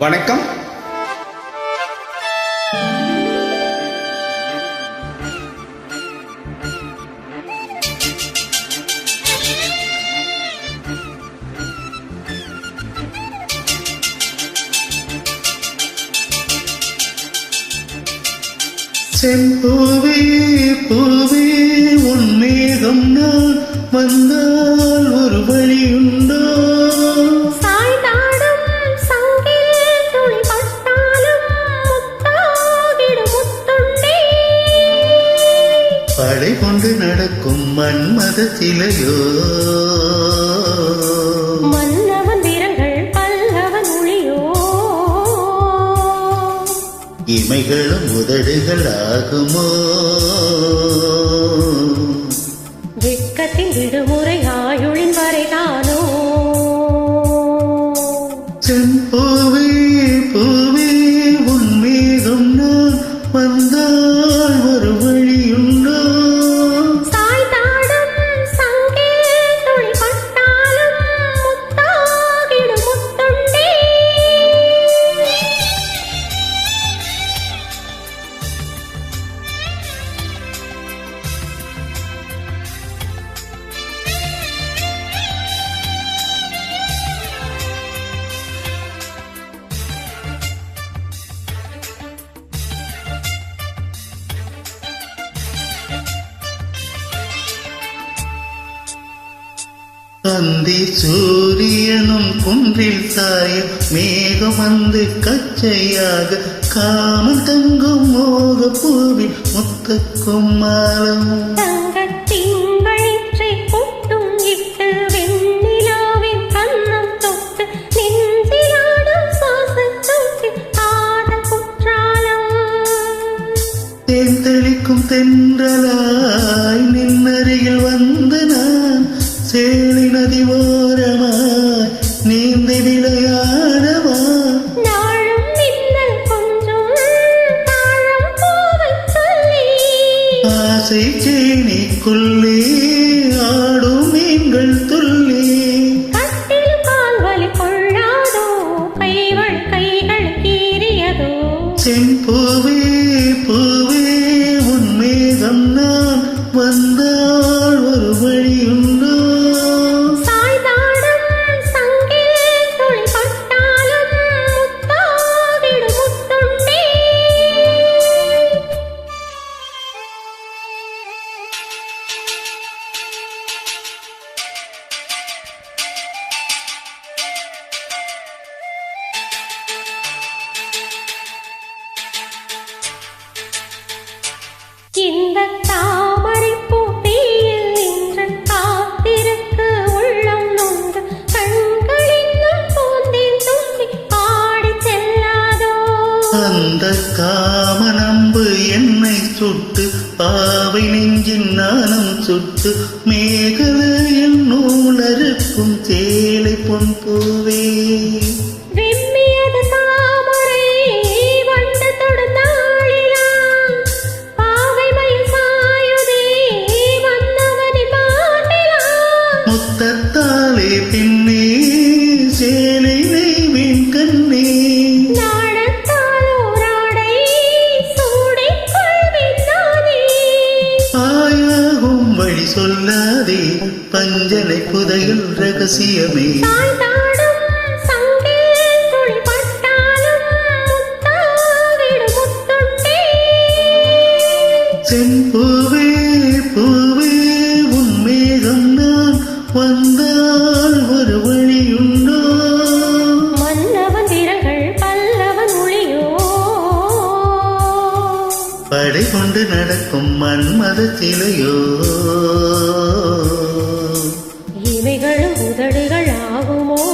வணக்கம். செம்பூவே பூவே உன் மேகம் நான் வந்தால் ஒரு வழியுண்டோ? சாய்ந்தாடும் சங்கில் துளி பட்டாலும் முத்தாகிடும் முத்துண்டே. படை கொண்டு நடக்கும் மன்மத சிலையோ? மன்னவன் வீரங்கள் பல்லவன் ஒளியோ? இமைகளும் உதடுகள் ஆகுமோ? வெட்கத்தின் விடுமுறை ஆயுளின் வரைதானோ? செம்பூவே பூவே உன் மேகம் நான் வந்தால் ஒரு வழியுண்டோ? சாய்ந்தாடும் சங்கில் துளி பட்டாலும் முத்தாகிடும் முத்துண்டே. அந்தி சூரியனும் குன்றில் சாய மேகம் வந்து கச்சையாக காமல் தங்கும் மோக பூவில் முத்தக்கும் மாலம். தங்கத்திங்களிற்றை பொட்டும் இட்டு வெண்ணிலாவின் கண்ணம் தொட்டு நெஞ்சிலாடும் சுவாசத்தூட்டி காதல் குற்றாலம். தேர்ந்தளிக்கும் தென்றலாய் நின்னருகில் வந்த நான் சேலை நதி ஓரமாய் நீந்தி விளையாடவா? நாளும் மின்னல் கொஞ்சம் தாழம் பூவைச் சொல்லி ஆசை சேனைக்குள்ளே ஆடும் மீன்கள் துள்ளி. கட்டில் கால்வலி கொள்ளாதோ? கைகள் கீறியதோ? செம்பூவே பூவே உன் மேகம் நான் வந்தால் ஒரு வழியுண்டோ? சாய்ந்தாடும் சங்கில் துளி பட்டாலும் முத்தாகிடும் முத்துண்டே. இந்த தாமரைப்பூ தீயில் நின்று காத்திருக்கு உள்ளம் நொந்து கண்களில் பூந்தேன் தும்பி ஆடிச் செல்லாதோ? அந்த காமனம்பு என்னை சுட்டு பாவை நெஞ்சின் நாணம் சுட்டு மேகலையில் நூலறுக்கும் சேலை பொன் பூவே. வெம்மியது தாமரை வண்டு தொடுந்தாளிலாம் பாவை மயில் சாயுதே வந்தவனின் மாட்டிலாம். முத்தத்தாலே பின்னே சேலை நெய்வேன் கண்ணே. நாடத்தாலோராடை சூடிக் கொள்வேன் நானே. ஆயாகும் வழி சொல்லாதே பஞ்சனை புதையல் ரகசியமே. சாய்ந்தாடும் சங்கில் துளி பட்டாலும் முத்தாகிடும் முத்துண்டே. செம்பூவே பூவே உன் மேகம் நான் வந்தால் ஒரு வழியுண்டோ? மன்னவன் வீரர்கள் பல்லவன் ஒளியோ? படை கொண்டு நடக்கும் மன்மத சிலையோ? இவைகளும் உதடுகள் ஆகுமோ?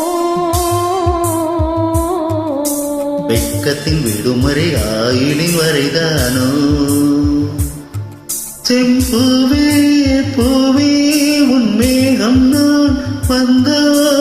வெட்கத்தின் விடுமுறை ஆயுளின் வரைதானோ? செம்பூவே பூவே உன் மேகம் நான் வந்தால்